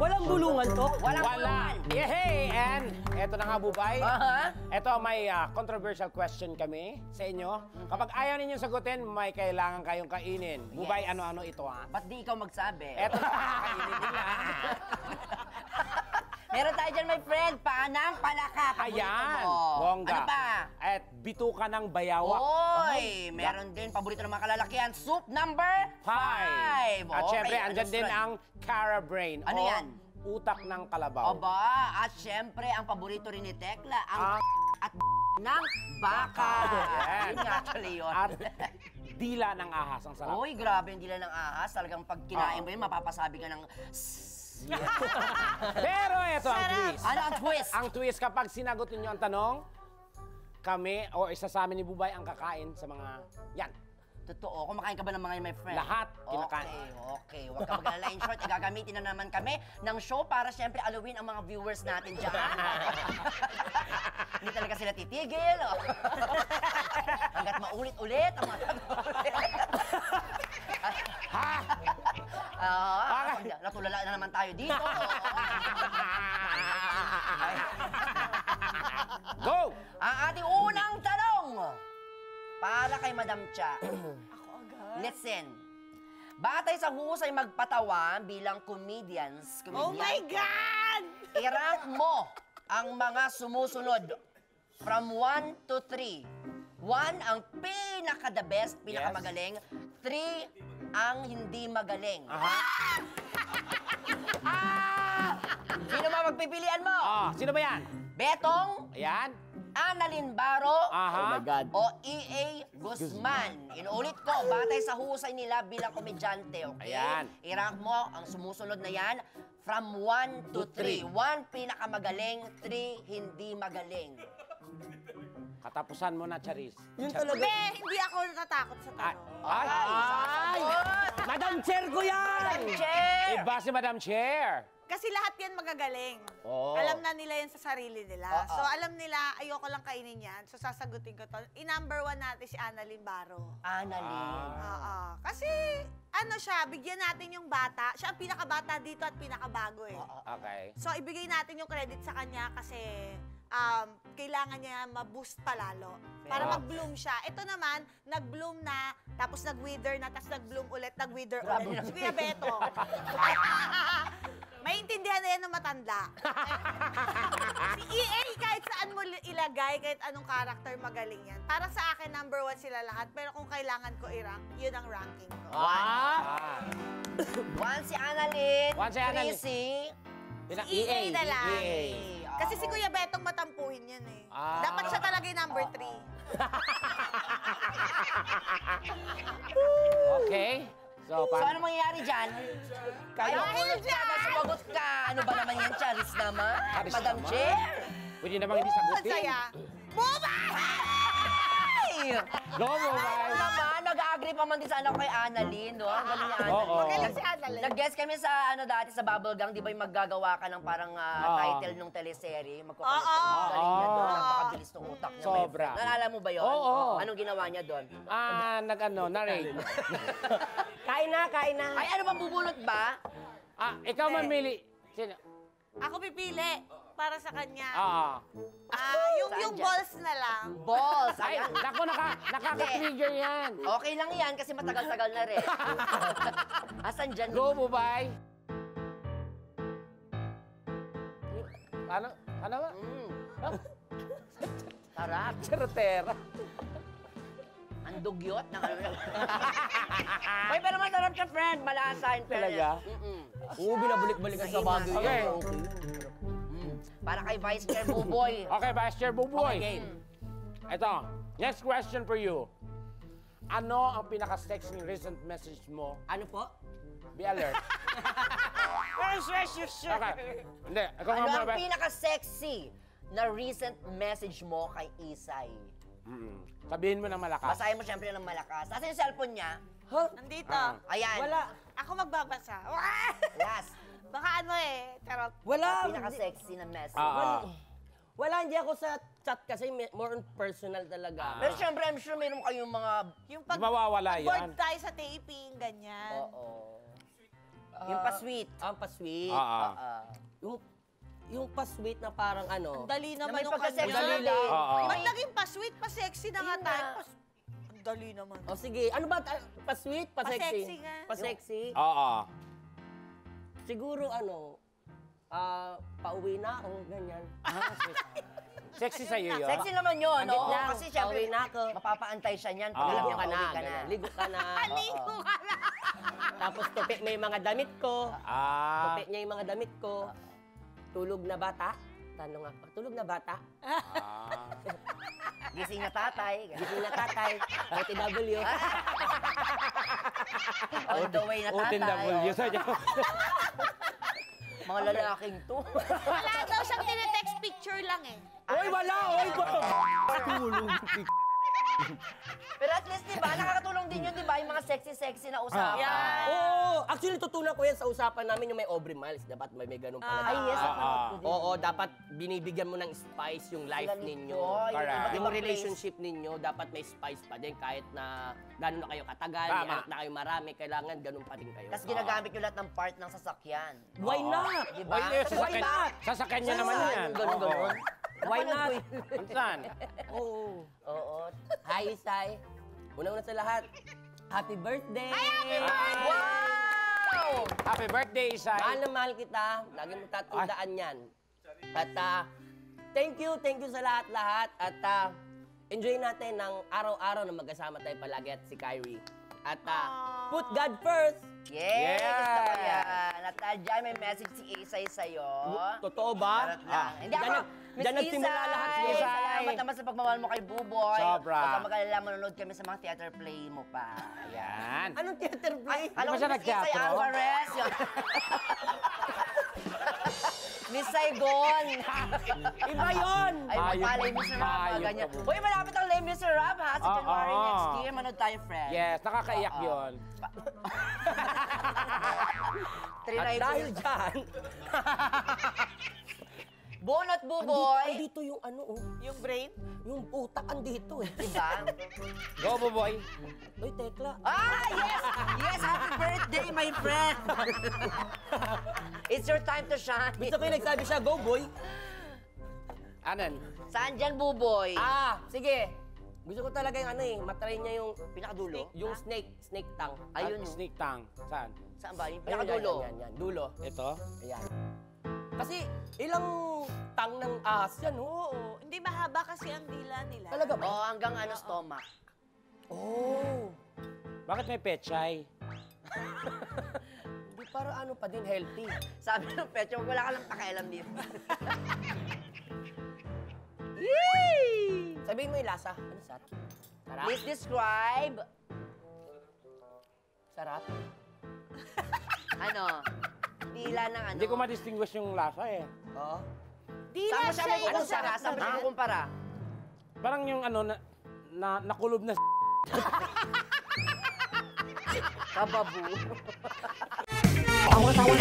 Walang bulungan to? Walang Wala. bulungan. Yeah, hey, and eto na nga, Bubay. Aha. Eto, may controversial question kami sa inyo. Kapag ayaw ninyong sagutin, may kailangan kayong kainin. Bubay, Yes. ano-ano ito, ha? Ba't di ikaw magsabi? Eto na, kakainin nila. Meron tayo dyan, my friend. Paanang palaka. Paborito Ayan, mo. bongga. Ano pa? At bituka ng bayawak. Oy, meron din paborito ng mga kalalakihan. Soup number 5. 5. At syempre, andyan din ang cara brain. Ano o yan? utak ng kalabaw. Aba, at syempre, ang paborito rin ni Tekla, ang at ng baka. Yan. Yun nga actually yun. At dila ng ahas. Ang sarap. Uy, grabe yung dila ng ahas. Talagang pag kinain mo yun, mapapasabi ka ng Pero ito ang twist. Ano ang twist? Ang twist, kapag sinagot ninyo ang tanong, kami o isa sa amin ni Bubay ang kakain sa mga yan. Totoo. Kumakain ka ba ng mga yun, my friend? Lahat kinakain. Okay. Huwag ka mag-alala. In short, gagamitin na naman kami ng show para syempre alawin ang mga viewers natin dyan. Hindi talaga sila titigil. Hanggat maulit-ulit ang mga natulala na naman tayo dito. Go! Ang ating unang tanong para kay Madam Cha. Ako agad? Listen. Batay sa husay magpatawa bilang comedians, Oh my God! i-rank mo ang mga sumusunod from 1 to 3. 1 ang pinaka-the best, pinakamagaling. 3 ang hindi magaling. Sino ba magpipilian mo? Sino ba yan? Betong, Ayan. Annalyn Baro, Aha. o E.A. Guzman. Inuulit ko, batay sa husay nila bilang komedyante, okay? Ayan. I-rank mo ang sumusunod na yan from 1 to 3. 1 pinakamagaling, 3 hindi magaling. Katapusan mo na, Charis. Yun talaga. Be, hindi ako natatakot sa tanong. Ay! Madam Chair ko yan! Chair! Iba si Madam Chair. Kasi lahat yan magagaling. Oo. Alam na nila yan sa sarili nila. Oo. So, alam nila, ayoko lang kainin yan. So, sasagutin ko to. I-number 1 natin si Annalyn Baro. Annalyn. Oo. Kasi, ano siya, bigyan natin yung bata. Siya ang pinakabata dito at pinakabago eh. Okay. So, ibigay natin yung credit sa kanya kasi kailangan niya ma-boost palalo para Fair. mag-bloom siya. Ito naman, nag-bloom na, tapos nag-wither na, tapos nag-bloom ulit, nag-wither ulit. Si Kuya Beto. Maintindihan na yan ng matanda. Si EA, kahit saan mo ilagay, kahit anong karakter, magaling yan. Para sa akin, number 1 sila lahat. Pero kung kailangan ko i-rank, yun ang ranking ko. 1 si Annalyn. 1 si Annalyn. 3 si... Si EA na lang. EA. Kasi si Kuya Betong matampuhin yan eh. Ah. Dapat siya talaga yung number 3. Okay. So, So, ano mangyayari dyan? Dahil ulit dyan! ka, sumagot ka. Ano ba naman yan, Charis naman? Charis Madam naman. Chair? Pwede namang hindi Ang sagutin. saya. Bumay! Go, Bubay. Ano naman, nag-agree pa man din sana ako kay Annalyn, no? Ang galing ni Annalyn. Oo. Magaling si Annalyn. Nag-guest kami sa ano dati sa Bubble Gang, di ba yung maggagawa ka ng parang title ng teleserye? Magkukulit ka. Oo. Ang galing niya doon, Oo. napakabilis ng utak niya. Sobra. my friend. Naalala mo ba yun? Oo. Anong ginawa niya doon? Narrate. Kain na, kain na. Ay, ano bang bubulot ba? Ikaw mamili. Sino? Ako pipili para sa kanya. Yung Saan dyan? balls na lang. Balls. Ay, Ayan. naku, nakaka-trigger yan. Okay lang yan kasi matagal-tagal na rin. Asan dyan? Go, Bubay. Ano? Ano ba? Sarap. Charotera. Ang dugyot ng ano lang. Uy, pero masarap siya, friend. Malasa in fairness. Talaga? Oo, binabalik-balikan sa bagay Okay. yan. Para kay Vice Chair Buboy. Okay, Vice Chair Buboy. Okay. Ito, next question for you. Ano ang pinaka-sexy recent message mo? Ano po? Be alert. Okay. Hindi, ikaw Ano nga ang muna. pinaka-sexy na recent message mo kay Isay? Sabihin mo ng malakas. Basahin mo siyempre ng malakas. Asan yung cellphone niya? Huh? Nandito. Ayan. Wala. Ako magbabasa. Last. Baka ano eh. Charot. Wala. Pinaka-sexy na message. Wala, hindi ako sa chat kasi more on personal talaga. Pero siyempre, I'm sure mayroon kayong mga... Yung pag Mawawala board yan. tayo sa taping, ganyan. Oo. Yung pa-sweet. Ang pa-sweet. Ah. Yung pa-sweet na parang ano. Ang dali Na naman may nung pagka-sexy kanya. lang. Oo. Ba't naging pa-sweet, pa-sexy na nga Yun tayo? na. Ang dali naman. O sige, ano ba? Pa-sweet? Pa-sexy? Pa-sexy nga. Pa-sexy? Oo. Siguro ano, pauwi na ako, ganyan. Sexy sa'yo yun? Sexy naman yun, Saglit no? lang, Kasi syempre, pauwi na ako. mapapaantay siya niyan. Oo. Pag Ligo alam niya, ka na, pauwi ka na. ganyan. Ligo ka na. Ligo ka na. Tapos tupi mo yung mga damit ko. Ah. Tupi niya yung mga damit ko. Tulog na bata? Tanong ako, tulog na bata? Ah. Gising na tatay. Gising na tatay, OTW. On the way na tatay. OTW sa'yo. Mga lalaking to. Wala daw siyang tinetext picture lang eh. Oy, wala! Oy, tulong. Pero at least, di ba, nakakatulong din yun, di ba, yung mga sexy-sexy na usapan. Yeah. Oo, actually tutunan ko yan sa usapan namin yung may Aubrey Miles. Dapat may ganun pala. Ay, yes, napanood ko din. Oo, dapat binibigyan mo ng spice yung life Ganito, ninyo. yung Correct. iba't Yung ibang relationship ninyo, dapat may spice pa din kahit na gano'n na kayo katagal, Tama. may anak na kayo marami, kailangan ganun pa rin kayo. Tapos ginagamit yung lahat ng part ng sasakyan. Why not? Di ba? Oy, sasakyan, sasakyan niya naman yan. Ganun. Why not? Antan? Oo. Oo. Hi, Isay. Una-una sa lahat, happy birthday! Wow! Happy birthday, Isay. Mahal na mahal kita. Lagi mo tatandaan yan. At thank you sa lahat-lahat. At enjoy natin ng araw-araw na magkasama tayo palagi at si Kyrie. At put God first. Yes! Yes! Gusto ko yan. At dyan may message si Isay sa'yo. Totoo ba? Charot lang. Hindi ako, Miss Diyan nagsimula lahat si Isay. Isay. Salamat naman sa pagmamahal mo kay Buboy. Sobra. Huwag ka mag-alala, manonood kami sa mga theater play mo pa. Yan. Anong theater play? Alam ba mo siya si Miss Isay nagteatro? Alvarez. Yun. Miss Saigon. Iba yun! Ay, Hayop. magpalay Miss Rap, mga Hayop ganyan. ka, Buboy. Uy, malapit ang Les Miserables ha, sa Oo. January next year. Manood tayo, friend. Yes, nakakaiyak Oo. yun. At Trinay dahil dyan, Bonot Buboy. andito yung ano, Yung brain? yung utak andito eh. Diba? Go, Buboy. Uy, tekla. Ah, yes! Yes, happy birthday, my friend! It's your time to shine. Gusto ko yung nagsabi siya, go boy. Anan? Saan dyan, Buboy? Sige. Gusto ko talaga yung ano eh, matry niya yung Pinakadulo? yung snake tongue. Ayun, Snake tang. Saan? saan ba? Yung Ayun, pinakadulo? yan. Dulo. Ito? Ayan. Kasi ilang tang ng ahas yan, oh. Oo. Hindi mahaba kasi ang dila nila. Talaga ba? Oo, hanggang ano, stomach. Oh. Bakit may pechay? Hindi para ano pa din, healthy. Sabi ng Petro, wala ka lang pakialam dito. Sabihin mo yung lasa. Ano, sarap? Sarap? Please describe, Sarap? ano, dila ng ano. Hindi ko ma-distinguish yung lasa eh. Oo. Dila Saan mo siya may yung kukumpara? sarap Saan mo siya naman. kukumpara? Parang yung ano, nakulob na Kababu. Awat-awat